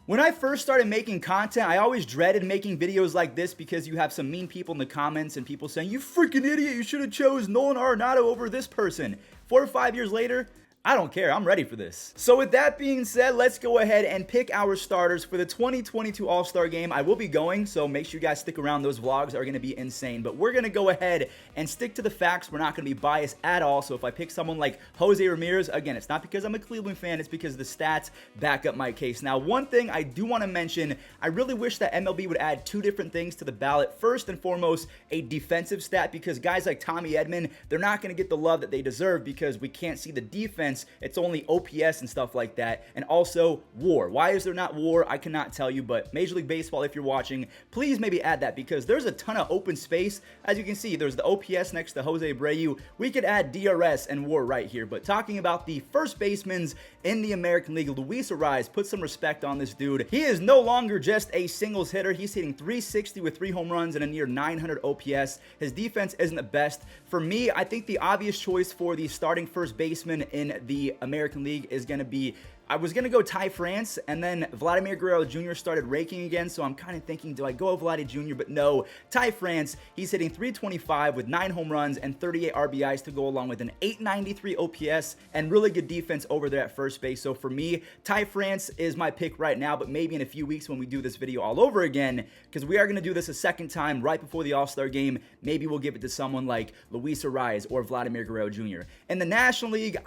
When I first started making content, I always dreaded making videos like this because you have some mean people in the comments and people saying, "You freaking idiot, you should have chose Nolan Arenado over this person." 4 or 5 years later, I don't care. I'm ready for this. So with that being said, let's go ahead and pick our starters for the 2022 All-Star Game. I will be going, so make sure you guys stick around. Those vlogs are going to be insane. But we're going to go ahead and stick to the facts. We're not going to be biased at all. So if I pick someone like Jose Ramirez, again, it's not because I'm a Cleveland fan. It's because the stats back up my case. Now, one thing I do want to mention, I really wish that MLB would add 2 different things to the ballot. First and foremost, a defensive stat, because guys like Tommy Edman, they're not going to get the love that they deserve because we can't see the defense. It's only OPS and stuff like that. And also WAR. Why is there not WAR? I cannot tell you, but Major League Baseball, if you're watching, please maybe add that because there's a ton of open space. As you can see, there's the OPS next to Jose Abreu. We could add DRS and WAR right here. But talking about the first basemen in the American League, Luis Arraez, put some respect on this dude. He is no longer just a singles hitter. He's hitting 360 with 3 home runs and a near 900 OPS. His defense isn't the best. For me, I think the obvious choice for the starting first baseman in the American League is going to be, I was going to go Ty France, and then Vladimir Guerrero Jr. started raking again, so I'm kind of thinking, do I go Vladdy Jr.? But no, Ty France, he's hitting 325 with 9 home runs and 38 RBIs to go along with an 893 OPS and really good defense over there at first base. So for me, Ty France is my pick right now, but maybe in a few weeks when we do this video all over again, because we are going to do this a second time right before the All-Star Game, maybe we'll give it to someone like Luis Arraez or Vladimir Guerrero Jr. In the National League,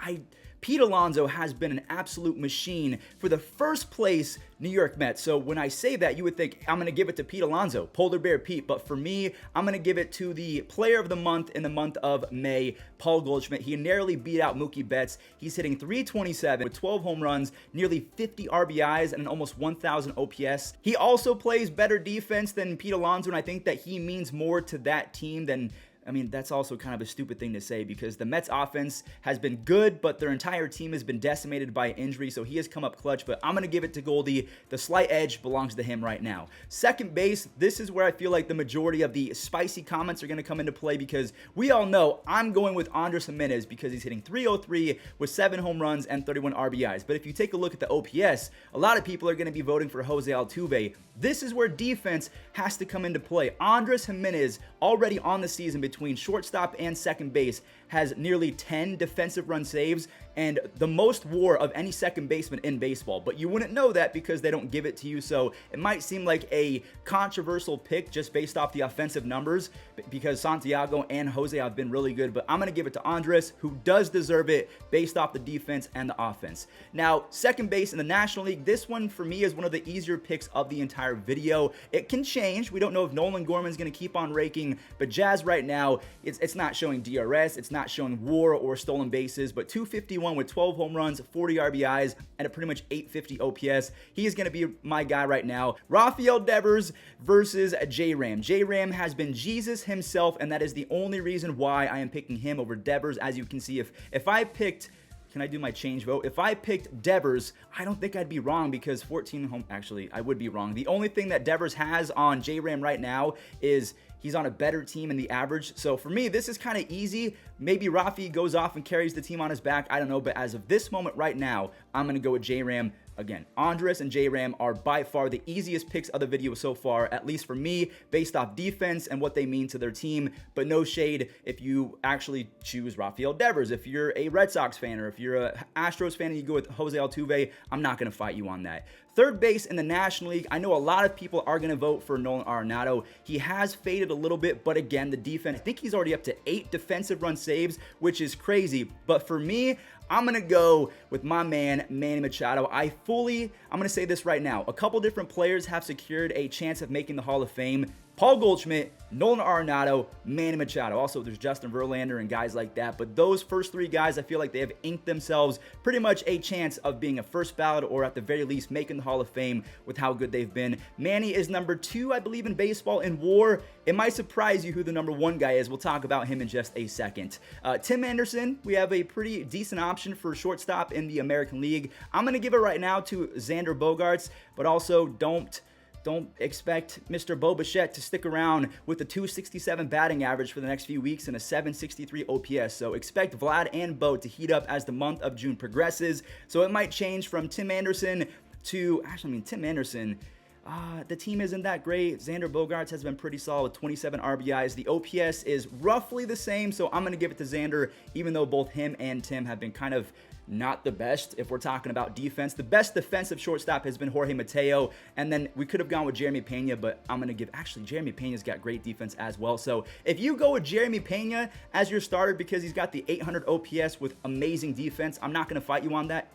Pete Alonso has been an absolute machine for the first place New York Mets. So when I say that, you would think I'm going to give it to Pete Alonso, Polar Bear Pete. But for me, I'm going to give it to the player of the month in the month of May, Paul Goldschmidt. He narrowly beat out Mookie Betts. He's hitting 327 with 12 home runs, nearly 50 RBIs, and an almost 1,000 OPS. He also plays better defense than Pete Alonso, and I think that he means more to that team than, I mean, that's also kind of a stupid thing to say because the Mets offense has been good, but their entire team has been decimated by injury, so he has come up clutch, but I'm going to give it to Goldie. The slight edge belongs to him right now. Second base, this is where I feel like the majority of the spicy comments are going to come into play because we all know I'm going with Andres Gimenez because he's hitting 303 with 7 home runs and 31 RBIs. But if you take a look at the OPS, a lot of people are going to be voting for Jose Altuve. This is where defense has to come into play. Andres Gimenez, already on the season between shortstop and second base, has nearly 10 defensive run saves and the most WAR of any second baseman in baseball. But you wouldn't know that because they don't give it to you, so it might seem like a controversial pick just based off the offensive numbers because Santiago and Jose have been really good, but I'm going to give it to Andres, who does deserve it based off the defense and the offense. Now, second base in the National League, this one for me is one of the easier picks of the entire video. It can change. We don't know if Nolan Gorman's going to keep on raking, but Jazz right now, it's not showing DRS, it's not showing WAR or stolen bases, but 251 with 12 home runs, 40 RBIs, and a pretty much 850 OPS. He is going to be my guy right now. Rafael Devers versus J-Ram. J-Ram has been Jesus himself, and that is the only reason why I am picking him over Devers. As you can see, if I picked, can I do my change vote? If I picked Devers, I don't think I'd be wrong because 14 home, actually, I would be wrong. The only thing that Devers has on J-Ram right now is he's on a better team in the average. So for me, this is kind of easy. Maybe Rafi goes off and carries the team on his back. I don't know. But as of this moment right now, I'm going to go with J-Ram. Again, Andres and J-Ram are by far the easiest picks of the video so far, at least for me, based off defense and what they mean to their team. But no shade if you actually choose Rafael Devers. If you're a Red Sox fan or if you're a Astros fan and you go with Jose Altuve, I'm not going to fight you on that. Third base in the National League, I know a lot of people are going to vote for Nolan Arenado. He has faded a little bit, but again, the defense, I think he's already up to 8 defensive run saves, which is crazy. But for me, I'm going to go with my man, Manny Machado. I'm going to say this right now. A couple different players have secured a chance of making the Hall of Fame. Paul Goldschmidt, Nolan Arenado, Manny Machado. Also, there's Justin Verlander and guys like that. But those first 3 guys, I feel like they have inked themselves pretty much a chance of being a first ballot or at the very least making the Hall of Fame with how good they've been. Manny is number 2, I believe, in baseball in WAR. It might surprise you who the number 1 guy is. We'll talk about him in just a second. Tim Anderson, we have a pretty decent option for shortstop in the American League. I'm going to give it right now to Xander Bogaerts, but also don't expect Mr. Bo Bichette to stick around with a 267 batting average for the next few weeks and a 763 OPS. So expect Vlad and Bo to heat up as the month of June progresses. So it might change from Tim Anderson to, actually, I mean, Tim Anderson, the team isn't that great. Xander Bogaerts has been pretty solid with 27 RBIs. The OPS is roughly the same, so I'm going to give it to Xander, even though both him and Tim have been kind of not the best if we're talking about defense. The best defensive shortstop has been Jorge Mateo, and then we could have gone with Jeremy Pena, but I'm going to give, actually, Jeremy Pena's got great defense as well. So if you go with Jeremy Pena as your starter because he's got the 800 OPS with amazing defense, I'm not going to fight you on that.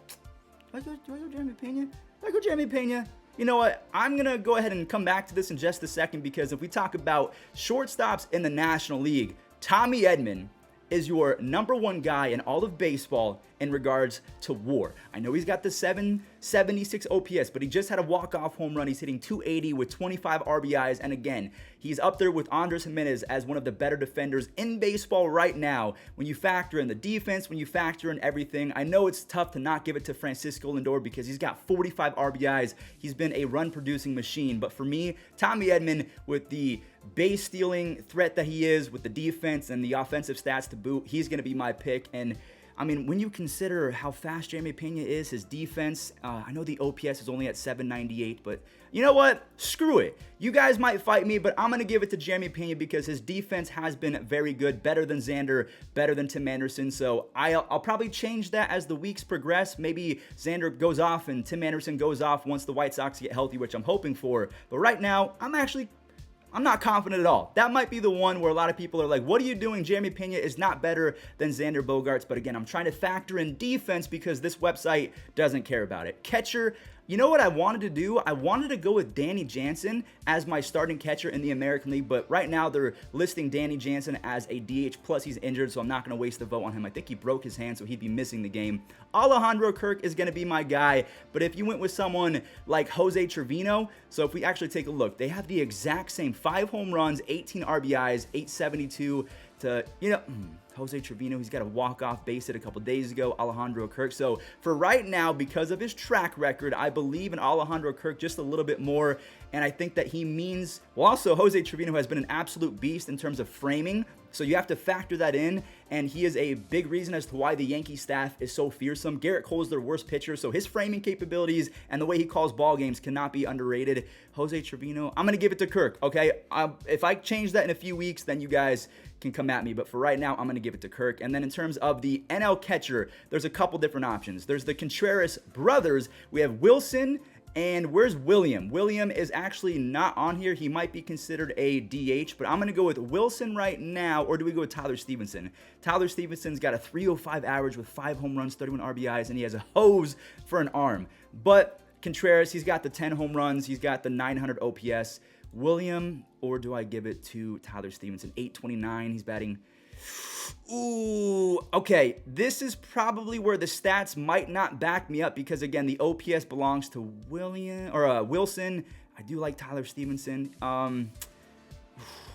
Do I go Jeremy Pena? Do I go Jeremy Pena? You know what? I'm going to go ahead and come back to this in just a second, because if we talk about shortstops in the National League, Tommy Edman is your #1 guy in all of baseball in regards to WAR. I know he's got the 776 OPS, but he just had a walk-off home run. He's hitting 280 with 25 RBIs, and again, he's up there with Andres Gimenez as one of the better defenders in baseball right now. When you factor in the defense, when you factor in everything, I know it's tough to not give it to Francisco Lindor because he's got 45 RBIs. He's been a run-producing machine, but for me, Tommy Edman, with the base stealing threat that he is, with the defense and the offensive stats to boot, he's going to be my pick. And I mean, when you consider how fast Jeremy Pena is, his defense, I know the OPS is only at 798, but you know what? Screw it. You guys might fight me, but I'm going to give it to Jeremy Pena because his defense has been very good, better than Xander, better than Tim Anderson. So I'll probably change that as the weeks progress. Maybe Xander goes off and Tim Anderson goes off once the White Sox get healthy, which I'm hoping for. But right now, I'm not confident at all. That might be the one where a lot of people are like, what are you doing? Jeremy Pena is not better than Xander Bogaerts. But again, I'm trying to factor in defense because this website doesn't care about it. Catcher, you know what I wanted to do? I wanted to go with Danny Jansen as my starting catcher in the American League, but right now they're listing Danny Jansen as a DH, plus he's injured, so I'm not going to waste the vote on him. I think he broke his hand, so he'd be missing the game. Alejandro Kirk is going to be my guy, but if you went with someone like Jose Trevino, so if we actually take a look, they have the exact same 5 home runs, 18 RBIs, 872 to, you know, Jose Trevino, he's got a walk-off base hit a couple days ago. Alejandro Kirk. So for right now, because of his track record, I believe in Alejandro Kirk just a little bit more. And I think that he means, well, also Jose Trevino has been an absolute beast in terms of framing. So you have to factor that in, and he is a big reason as to why the Yankee staff is so fearsome. Garrett Cole is their worst pitcher, so his framing capabilities and the way he calls ball games cannot be underrated. Jose Trevino, I'm going to give it to Kirk, okay? If I change that in a few weeks, then you guys can come at me, but for right now, I'm going to give it to Kirk. And then in terms of the NL catcher, there's a couple different options. There's the Contreras brothers. We have Wilson, and where's William? William is actually not on here. He might be considered a DH, but I'm going to go with Wilson right now, or do we go with Tyler Stevenson? Tyler Stevenson's got a 305 average with 5 home runs, 31 RBIs, and he has a hose for an arm. But Contreras, he's got the 10 home runs. He's got the 900 OPS. William, or do I give it to Tyler Stevenson? 829, he's batting. Ooh, okay, this is probably where the stats might not back me up because, again, the OPS belongs to Wilson. I do like Tyler Stevenson.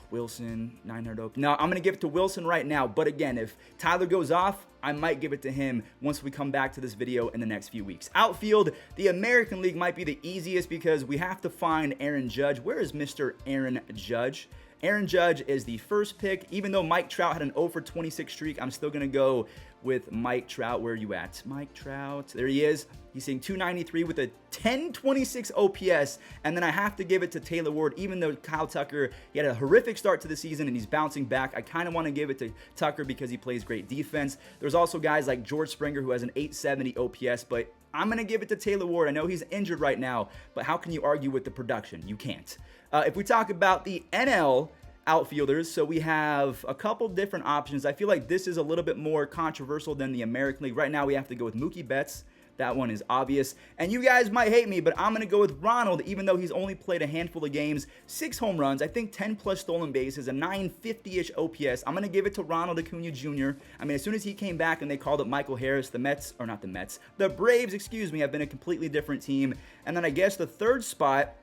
Wilson, 900 OPS. No, I'm going to give it to Wilson right now, but again, if Tyler goes off, I might give it to him once we come back to this video in the next few weeks. Outfield, the American League might be the easiest because we have to find Aaron Judge. Where is Mr. Aaron Judge? Aaron Judge is the first pick. Even though Mike Trout had an 0 for 26 streak, I'm still going to go with Mike Trout. Where are you at? Mike Trout. There he is. He's hitting 293 with a 1026 OPS. And then I have to give it to Taylor Ward, even though Kyle Tucker, he had a horrific start to the season and he's bouncing back. I kind of want to give it to Tucker because he plays great defense. There's also guys like George Springer who has an 870 OPS, but I'm going to give it to Taylor Ward. I know he's injured right now, but how can you argue with the production? You can't. If we talk about the NL outfielders, so we have a couple different options. I feel like this is a little bit more controversial than the American League. Right now, we have to go with Mookie Betts. That one is obvious. And you guys might hate me, but I'm going to go with Ronald, even though he's only played a handful of games. 6 home runs, I think 10 plus stolen bases, a 950-ish OPS. I'm going to give it to Ronald Acuna Jr. I mean, as soon as he came back and they called up Michael Harris, the Braves, have been a completely different team. And then I guess the third spot,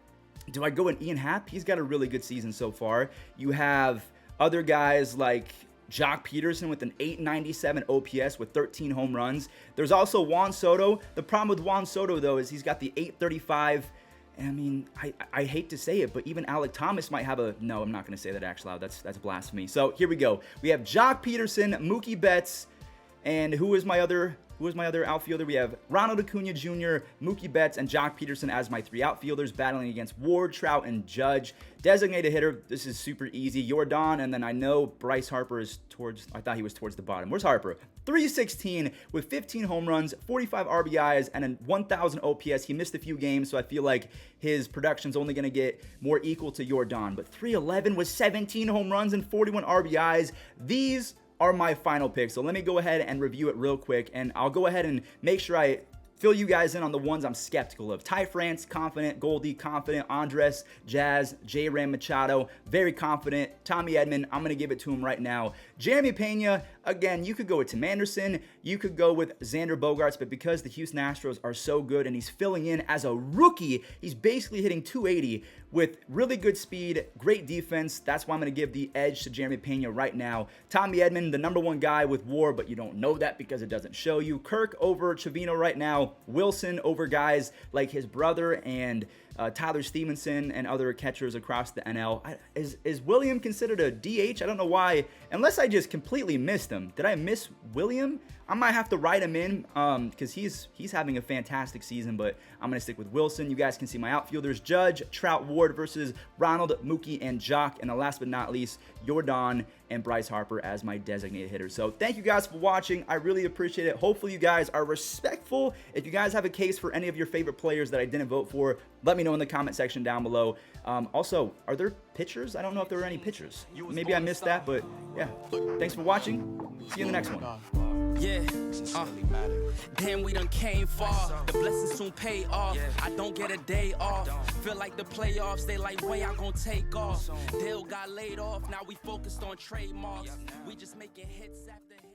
do I go with Ian Happ? He's got a really good season so far. You have other guys like Jock Peterson with an 897 OPS with 13 home runs. There's also Juan Soto. The problem with Juan Soto, though, is he's got the 835. And I mean, I hate to say it, but even Alec Thomas might have a... No, I'm not going to say that actually loud. That's blasphemy. So here we go. We have Jock Peterson, Mookie Betts, and who is my other... Who was my other outfielder? We have Ronald Acuna Jr., Mookie Betts, and Jock Peterson as my 3 outfielders, battling against Ward, Trout, and Judge. Designated hitter, this is super easy. Jordan, and then I know Bryce Harper is towards, I thought he was towards the bottom. Where's Harper? 316 with 15 home runs, 45 RBIs, and a 1,000 OPS. He missed a few games, so I feel like his production's only going to get more equal to Jordan. But 311 with 17 home runs and 41 RBIs. These are my final picks. So let me go ahead and review it real quick, and I'll go ahead and make sure I fill you guys in on the ones I'm skeptical of. Ty France, confident. Goldie, confident. Andres, Jazz, J-Ram Machado, very confident. Tommy Edman, I'm going to give it to him right now. Jeremy Pena, again, you could go with Tim Anderson. You could go with Xander Bogaerts, but because the Houston Astros are so good and he's filling in as a rookie, he's basically hitting 280 with really good speed, great defense. That's why I'm going to give the edge to Jeremy Pena right now. Tommy Edman, the #1 guy with WAR, but you don't know that because it doesn't show you. Kirk over Trevino right now. Wilson over guys like his brother and Tyler Stevenson and other catchers across the NL. Is William considered a DH? I don't know why, unless I just completely missed him. Did I miss William? I might have to write him in because he's having a fantastic season, but I'm going to stick with Wilson. You guys can see my outfielders: Judge, Trout, Ward versus Ronald, Mookie, and Jock. And the last but not least, Jordan and Bryce Harper as my designated hitters. So thank you guys for watching. I really appreciate it. Hopefully you guys are respectful. If you guys have a case for any of your favorite players that I didn't vote for, let me know in the comment section down below. Also, are there pictures? I don't know if there were any pictures. Maybe I missed that, but yeah. Thanks for watching. See you in the next one. Yeah, damn, we done came far. The blessings soon pay off. I don't get a day off. Feel like the playoffs, they like, when y'all gonna take off? Dale got laid off, now we focused on trademarks. We just making hits after hits.